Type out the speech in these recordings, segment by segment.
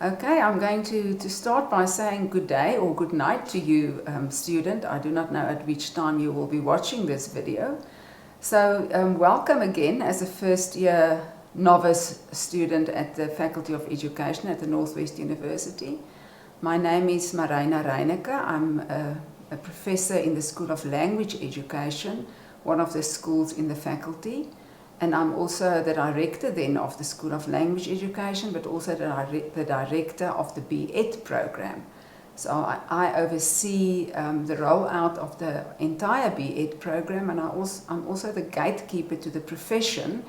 Okay, I'm going to start by saying good day or good night to you, student. I do not know at which time you will be watching this video. So welcome again as a first year novice student at the Faculty of Education at the Northwest University. My name is Marina Reineke. I'm a professor in the School of Language Education, one of the schools in the faculty. And I'm also the director then of the School of Language Education, but also the director of the B.Ed program. So I oversee the rollout of the entire B.Ed program, and I'm also the gatekeeper to the profession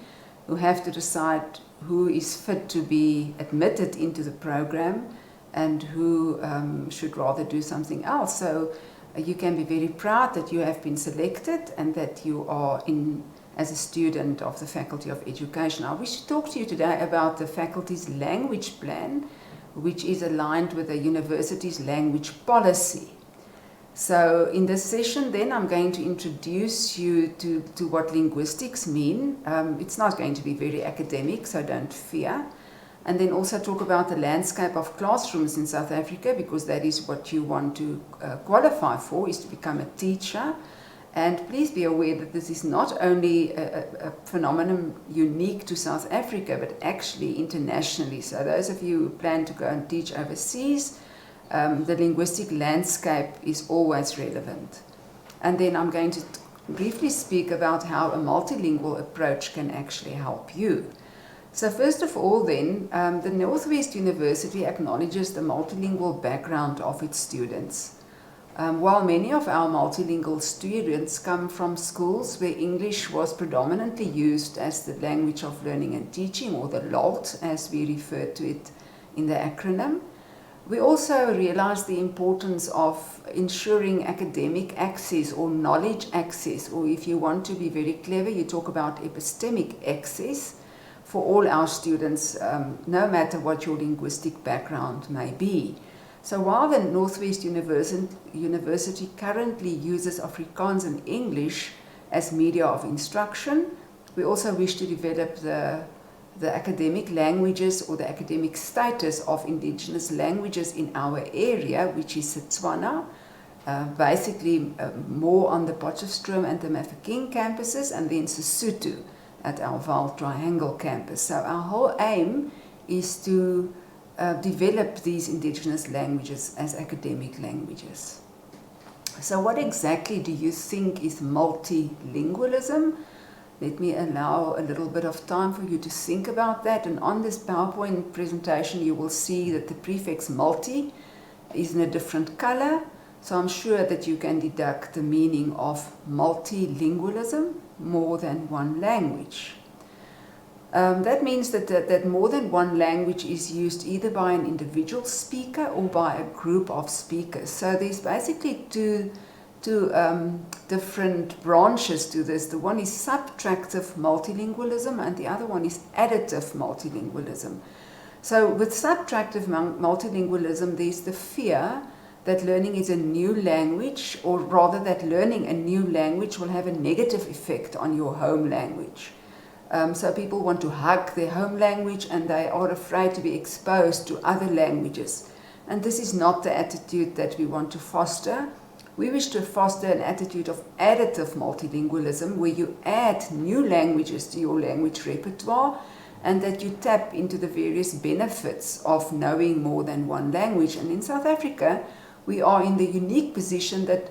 who have to decide who is fit to be admitted into the program and who should rather do something else. So you can be very proud that you have been selected and that you are in as a student of the Faculty of Education. I wish to talk to you today about the faculty's language plan, which is aligned with the university's language policy. So in this session then I'm going to introduce you to what linguistics mean. It's not going to be very academic, so don't fear. And then also talk about the landscape of classrooms in South Africa, because that is what you want to qualify for, is to become a teacher. And please be aware that this is not only a phenomenon unique to South Africa, but actually internationally. So those of you who plan to go and teach overseas, the linguistic landscape is always relevant. And then I'm going to briefly speak about how a multilingual approach can actually help you. So first of all then, the Northwest University acknowledges the multilingual background of its students. While many of our multilingual students come from schools where English was predominantly used as the language of learning and teaching, or the LOLT as we refer to it in the acronym, we also realize the importance of ensuring academic access or knowledge access, or if you want to be very clever, you talk about epistemic access for all our students, no matter what your linguistic background may be. So while the Northwest University currently uses Afrikaans and English as media of instruction, we also wish to develop the academic languages or the academic status of indigenous languages in our area, which is Setswana, basically more on the Potchefstroom and the Mafeking campuses, and then Sesotho at our Vaal Triangle campus. So our whole aim is to develop these indigenous languages as academic languages. So what exactly do you think is multilingualism? Let me allow a little bit of time for you to think about that. And on this PowerPoint presentation, you will see that the prefix multi is in a different color. So I'm sure that you can deduct the meaning of multilingualism, more than one language. That means that more than one language is used either by an individual speaker or by a group of speakers. So there's basically two different branches to this. The one is subtractive multilingualism and the other one is additive multilingualism. So with subtractive multilingualism, there's the fear that learning is a new language, or rather that learning a new language will have a negative effect on your home language. So people want to hug their home language and they are afraid to be exposed to other languages. And this is not the attitude that we want to foster. We wish to foster an attitude of additive multilingualism, where you add new languages to your language repertoire and that you tap into the various benefits of knowing more than one language. And in South Africa, we are in the unique position that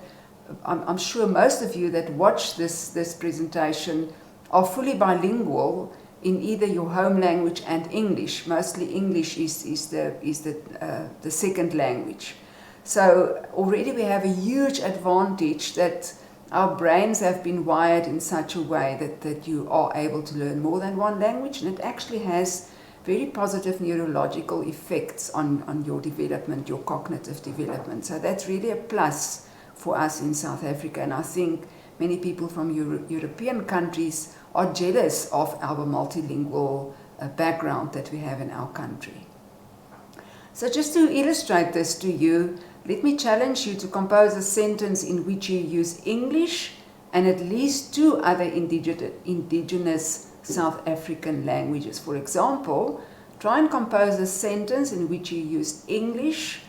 I'm sure most of you that watch this presentation are fully bilingual in either your home language and English. Mostly English is the second language. So already we have a huge advantage that our brains have been wired in such a way that you are able to learn more than one language, and it actually has very positive neurological effects on your development, your cognitive development. So that's really a plus for us in South Africa, and I think many people from European countries are jealous of our multilingual background that we have in our country. So just to illustrate this to you, let me challenge you to compose a sentence in which you use English and at least two other indigenous South African languages. For example, Try and compose a sentence in which you use English,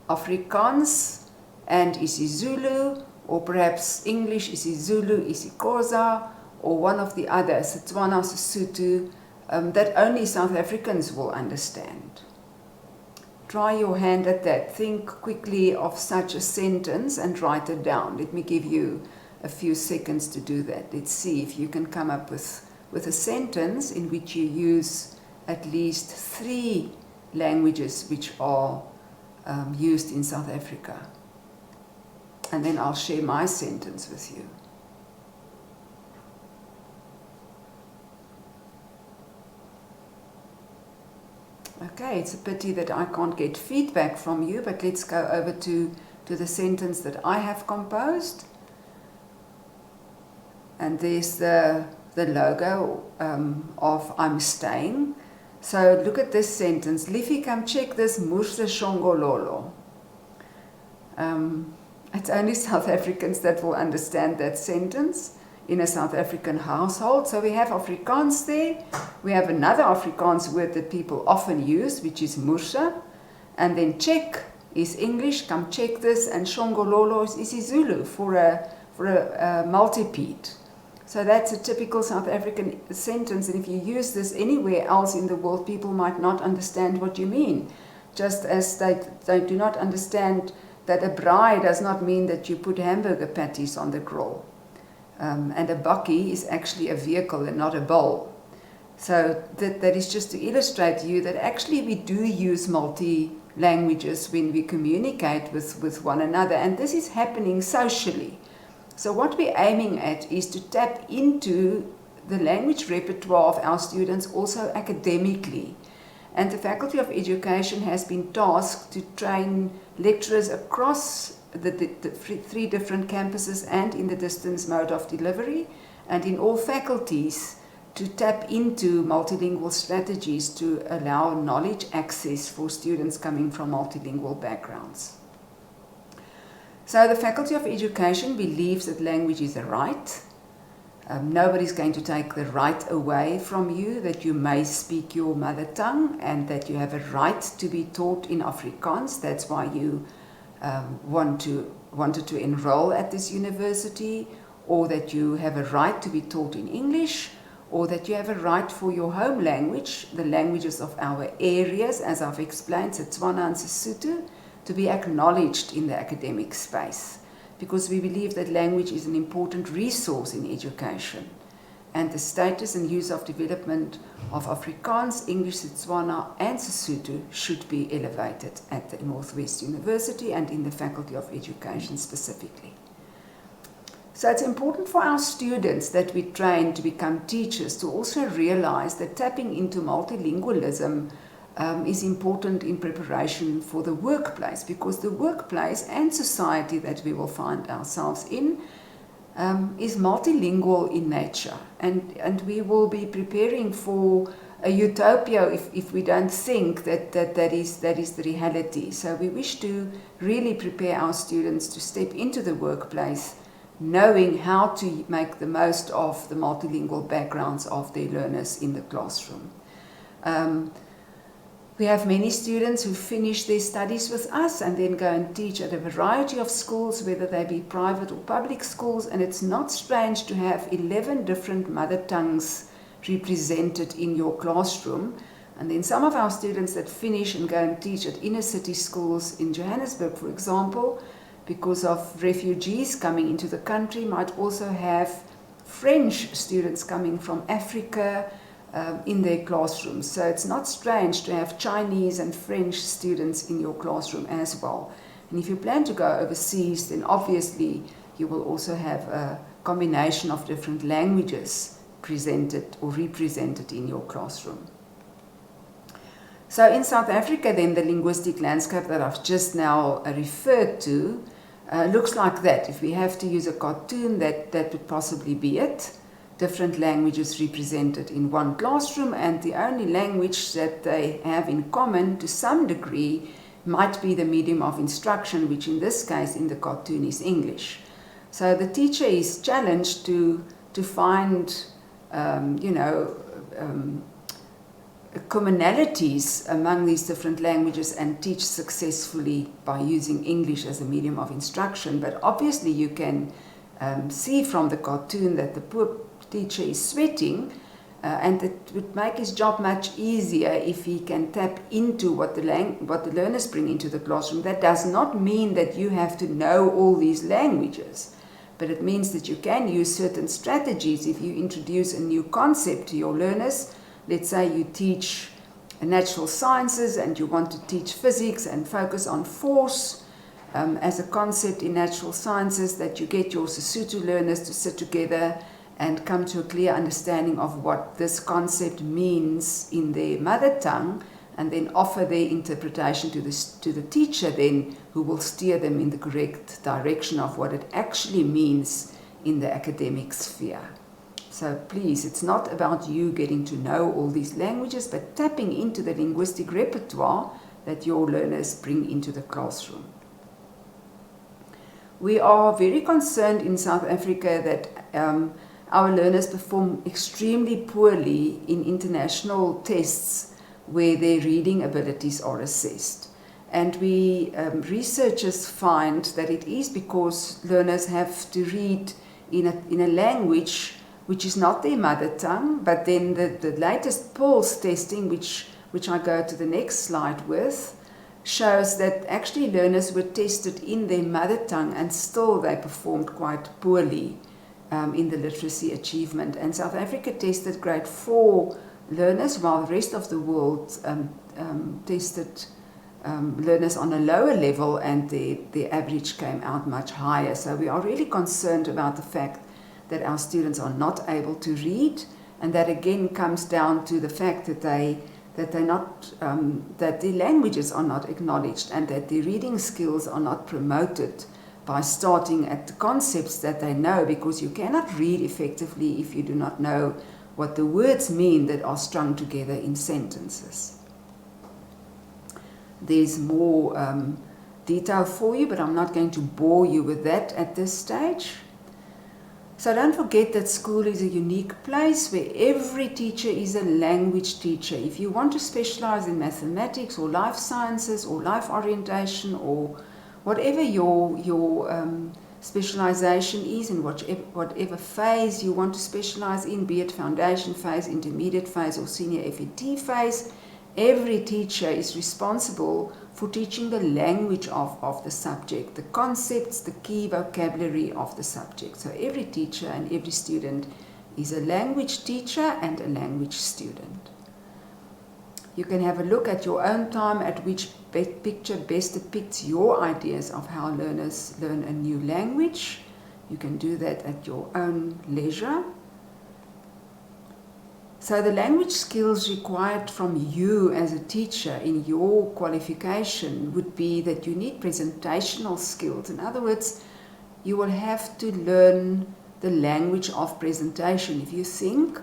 Afrikaans, and isiZulu, or perhaps English, isiZulu, isiXhosa, or one of the others, Setswana, Sesotho, that only South Africans will understand. Try your hand at that. Think quickly of such a sentence and write it down. Let me give you a few seconds to do that. Let's see if you can come up with a sentence in which you use at least 3 languages which are used in South Africa. And then I'll share my sentence with you. Okay, it's a pity that I can't get feedback from you, but let's go over to the sentence that I have composed. And there's the logo of I'm staying. So look at this sentence. Liffy, come check this Murse Shongololo. It's only South Africans that will understand that sentence in a South African household. So we have Afrikaans there. We have another Afrikaans word that people often use, which is Murse. And then check is English, come check this, and Shongololo is isiZulu for a multipede. So that's a typical South African sentence, and if you use this anywhere else in the world, people might not understand what you mean. Just as they do not understand that a braai does not mean that you put hamburger patties on the grill. And a bakkie is actually a vehicle and not a bowl. So that is just to illustrate to you that actually we do use multi-languages when we communicate with one another, and this is happening socially. So what we're aiming at is to tap into the language repertoire of our students also academically. And the Faculty of Education has been tasked to train lecturers across the 3 different campuses and in the distance mode of delivery, and in all faculties to tap into multilingual strategies to allow knowledge access for students coming from multilingual backgrounds. So the Faculty of Education believes that language is a right. Nobody's going to take the right away from you, that you may speak your mother tongue and that you have a right to be taught in Afrikaans. That's why you wanted to enroll at this university, or that you have a right to be taught in English, or that you have a right for your home language, the languages of our areas, as I've explained, Setswana and Sesotho, to be acknowledged in the academic space. Because we believe that language is an important resource in education, and the status and use of development of Afrikaans, English, Setswana and Sesotho should be elevated at the Northwest University and in the Faculty of Education specifically. So it's important for our students that we train to become teachers to also realize that tapping into multilingualism is important in preparation for the workplace, because the workplace and society that we will find ourselves in is multilingual in nature, and we will be preparing for a utopia if we don't think that is the reality. So we wish to really prepare our students to step into the workplace knowing how to make the most of the multilingual backgrounds of their learners in the classroom. We have many students who finish their studies with us and then go and teach at a variety of schools, whether they be private or public schools, and it's not strange to have 11 different mother tongues represented in your classroom. And then some of our students that finish and go and teach at inner city schools in Johannesburg, for example, because of refugees coming into the country, might also have French students coming from Africa, in their classrooms. So it's not strange to have Chinese and French students in your classroom as well. And if you plan to go overseas, then obviously you will also have a combination of different languages presented or represented in your classroom. So in South Africa then, the linguistic landscape that I've just now referred to looks like that. If we have to use a cartoon, that would possibly be it. Different languages represented in one classroom, and the only language that they have in common to some degree might be the medium of instruction, which in this case in the cartoon is English. So the teacher is challenged to find commonalities among these different languages and teach successfully by using English as a medium of instruction. But obviously you can see from the cartoon that the poor teacher is sweating, and it would make his job much easier if he can tap into what the learners bring into the classroom. That does not mean that you have to know all these languages, but it means that you can use certain strategies if you introduce a new concept to your learners. Let's say you teach natural sciences and you want to teach physics and focus on force as a concept in natural sciences, that you get your Sesotho learners to sit together and come to a clear understanding of what this concept means in their mother tongue, and then offer their interpretation to the teacher then, who will steer them in the correct direction of what it actually means in the academic sphere. So please, it's not about you getting to know all these languages, but tapping into the linguistic repertoire that your learners bring into the classroom. We are very concerned in South Africa that our learners perform extremely poorly in international tests where their reading abilities are assessed. And researchers find that it is because learners have to read in a language which is not their mother tongue, but then the latest PILS testing, which I go to the next slide with, shows that actually learners were tested in their mother tongue and still they performed quite poorly in the literacy achievement. And South Africa tested grade 4 learners, while the rest of the world tested learners on a lower level, and the average came out much higher. So we are really concerned about the fact that our students are not able to read, and that again comes down to the fact that that their languages are not acknowledged, and that their reading skills are not promoted by starting at the concepts that they know, because you cannot read effectively if you do not know what the words mean that are strung together in sentences. There's more detail for you, but I'm not going to bore you with that at this stage. So don't forget that school is a unique place where every teacher is a language teacher. If you want to specialize in mathematics or life sciences or life orientation or whatever your specialization is, in whatever phase you want to specialize in, be it foundation phase, intermediate phase, or senior FET phase, every teacher is responsible for teaching the language of the subject, the concepts, the key vocabulary of the subject. So every teacher and every student is a language teacher and a language student. You can have a look at your own time at which picture best depicts your ideas of how learners learn a new language. You can do that at your own leisure. So the language skills required from you as a teacher in your qualification would be that you need presentational skills. In other words, you will have to learn the language of presentation. If you think,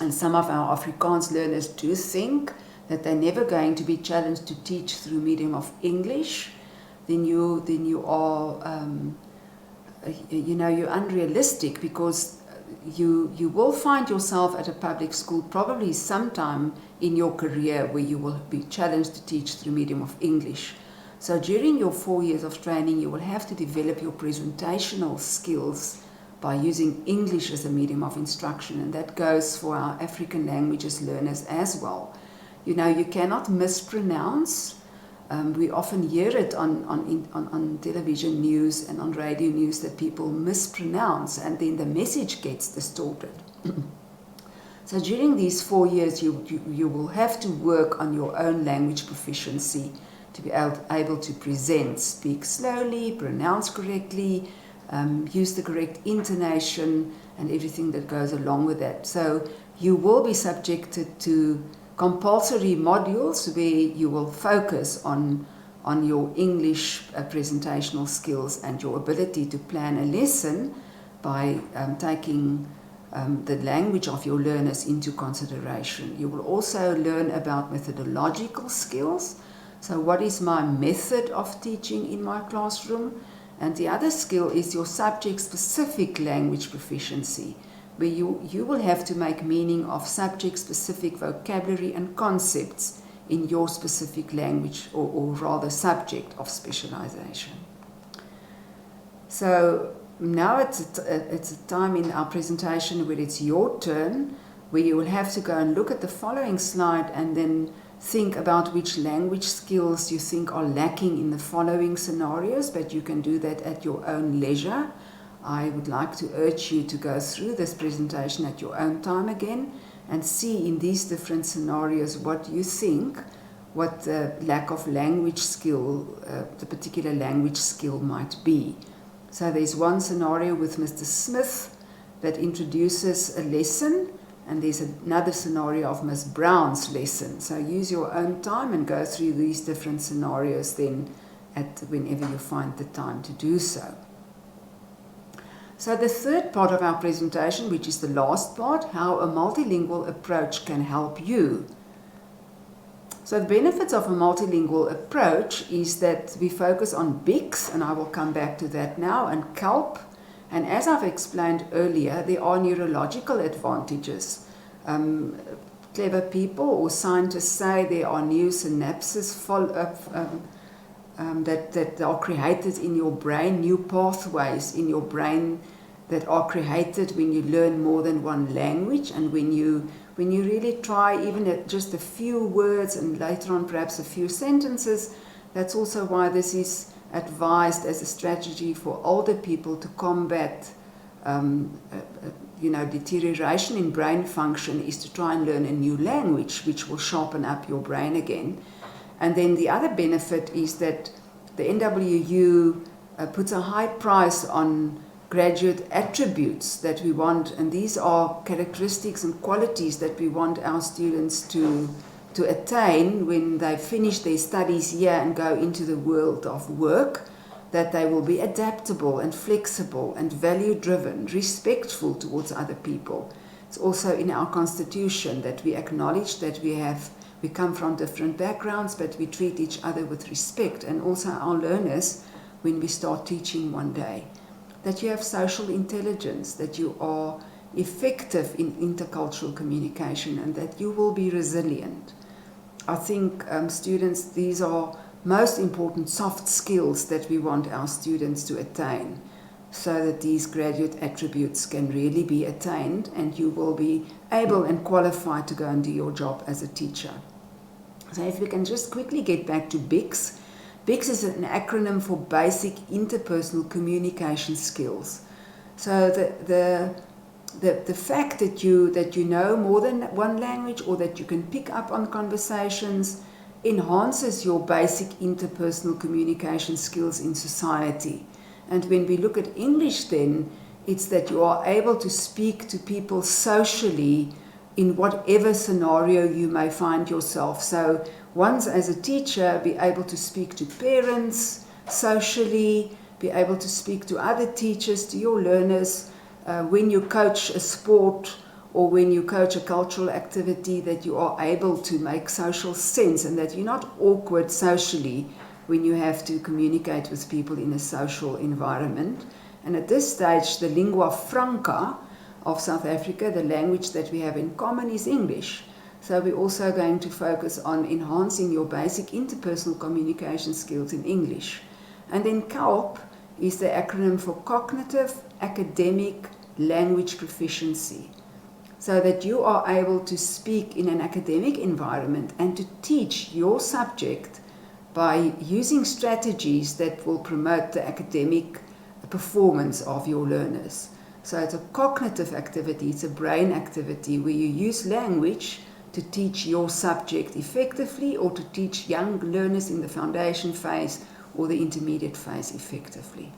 and some of our Afrikaans learners do think, that they're never going to be challenged to teach through medium of English, then you are, you're unrealistic, because you will find yourself at a public school probably sometime in your career where you will be challenged to teach through medium of English. So during your 4 years of training, you will have to develop your presentational skills by using English as a medium of instruction, and that goes for our African languages learners as well. You cannot mispronounce. We often hear it on television news and on radio news that people mispronounce, and then the message gets distorted. So during these 4 years, you will have to work on your own language proficiency to be able to present, speak slowly, pronounce correctly, use the correct intonation, and everything that goes along with that. So you will be subjected to compulsory modules where you will focus on your English presentational skills and your ability to plan a lesson by taking the language of your learners into consideration. You will also learn about methodological skills. So what is my method of teaching in my classroom? And the other skill is your subject-specific language proficiency, where you will have to make meaning of subject-specific vocabulary and concepts in your specific language, or rather subject of specialization. So now it's a time in our presentation where it's your turn, where you will have to go and look at the following slide and then think about which language skills you think are lacking in the following scenarios, but you can do that at your own leisure. I would like to urge you to go through this presentation at your own time again and see in these different scenarios what you think, what the lack of language skill, the particular language skill might be. So there's one scenario with Mr. Smith that introduces a lesson, and there's another scenario of Ms. Brown's lesson. So use your own time and go through these different scenarios then whenever you find the time to do so. So the third part of our presentation, which is the last part, how a multilingual approach can help you. So the benefits of a multilingual approach is that we focus on BICS, and I will come back to that now, and CALP. And as I've explained earlier, there are neurological advantages. Clever people or scientists say there are new synapses that are created in your brain, new pathways in your brain that are created when you learn more than one language, and when you really try even at just a few words and later on perhaps a few sentences. That's also why this is advised as a strategy for older people to combat deterioration in brain function, is to try and learn a new language which will sharpen up your brain again. And then the other benefit is that the NWU puts a high price on graduate attributes that we want, and these are characteristics and qualities that we want our students to attain when they finish their studies here and go into the world of work, that they will be adaptable and flexible and value-driven, respectful towards other people. It's also in our constitution that we acknowledge that we come from different backgrounds, but we treat each other with respect, and also our learners when we start teaching one day. That you have social intelligence, that you are effective in intercultural communication, and that you will be resilient. I think students, these are most important soft skills that we want our students to attain, so that these graduate attributes can really be attained and you will be able and qualified to go and do your job as a teacher. So if we can just quickly get back to BICS. BICS is an acronym for Basic Interpersonal Communication Skills. So the fact that you know more than one language, or that you can pick up on conversations, enhances your basic interpersonal communication skills in society. And when we look at English then, it's that you are able to speak to people socially in whatever scenario you may find yourself. So once as a teacher, be able to speak to parents socially, be able to speak to other teachers, to your learners, when you coach a sport or when you coach a cultural activity, that you are able to make social sense and that you're not awkward socially when you have to communicate with people in a social environment. And at this stage, the lingua franca of South Africa, the language that we have in common, is English. So we're also going to focus on enhancing your basic interpersonal communication skills in English. And then CALP is the acronym for Cognitive Academic Language Proficiency, so that you are able to speak in an academic environment and to teach your subject by using strategies that will promote the academic performance of your learners. So it's a cognitive activity, it's a brain activity where you use language to teach your subject effectively, or to teach young learners in the foundation phase or the intermediate phase effectively.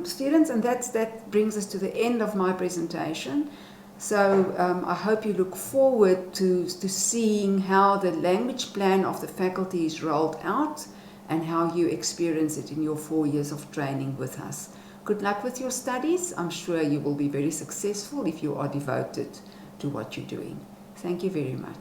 Students, and that brings us to the end of my presentation. So I hope you look forward to seeing how the language plan of the faculty is rolled out and how you experience it in your 4 years of training with us. Good luck with your studies. I'm sure you will be very successful if you are devoted to what you're doing. Thank you very much.